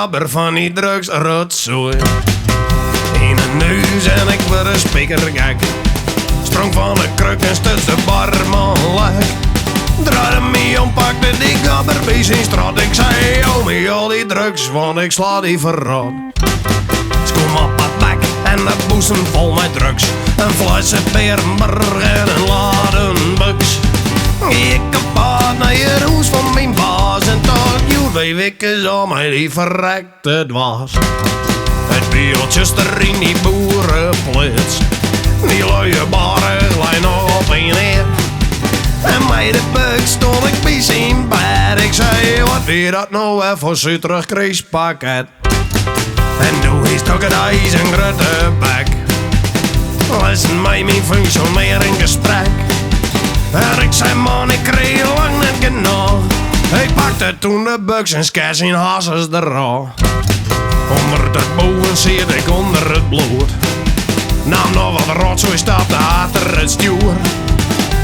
gabber van die drugsrotzooi. In een neus en ik werd een spiekergek. Sprong van de kruk en stut de barman lek. Draaide me om, pakte die gabber bij zijn straat. Ik zei, hou me al die drugs, want ik sla die verraad. Schoen op het bek en de boezem vol met drugs. Een fles Berenburg en een ladenbuks. Ik kapot naar je hoes van mijn baas. En tot joe 2 weken zo mij die verrekte dwaas. Het beeldjes er in die boerenplits. Die luie baren lijn op en neer. En mij de buk stond ik bij zijn bed. Ik zei, wat weer dat nou even voor zo'n terugkruispakket. En toen is toch het ijs een grote bek. Listen mij mijn functioneren gesprek. En ik zei, man, ik kreeg lang niet genoeg. Ik pakte toen de buks en skes in hasses eraf. Onder het boven zit ik onder het bloed. Nam nog wat rotzooi, stapte achter het stuur.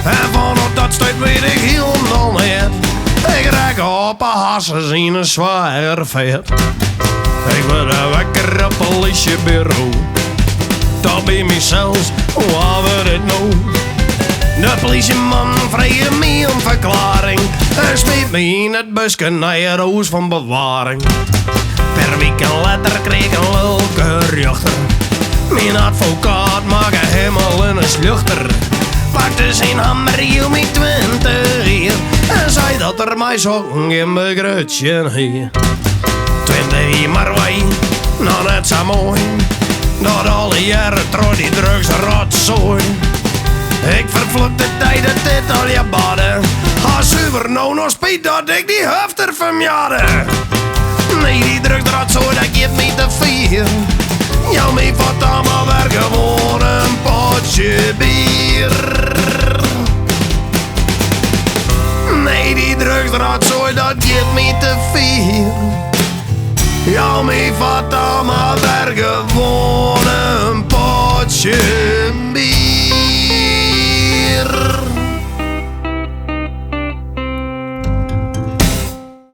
En vanaf dat stuit weet ik helemaal niet. Ik rek op een hasses in een zwaar vet. Ik werd wekker op een politiebureau. Dat bij mezelf, wat wordt het nou? De politieman vreeg me om verklaring. En smeet me in het busje naar je roos van bewaring. Per week een letter kreeg een lulke jochter. Mijn advocaat maakte helemaal in een sluchter. Pakte zijn hammer, hield me 20 jaar. En zei dat er mij zo'n in mijn grutje hier. 20 jaar maar wij, nou net zo mooi. Dat alle jaren trouw die drugs rotzooi. Ik vervloek de tijd dat dit al je baden. Ga zuiver nou nog spijt dat ik die hufter vermjade. Nee, die drugs rotzooi, dat geeft me te veel. Jou mee vat allemaal weer gewoon een potje bier. Nee, die drugs rotzooi, dat geeft me te veel. Jou mee vat allemaal weer gewoon een potje bier.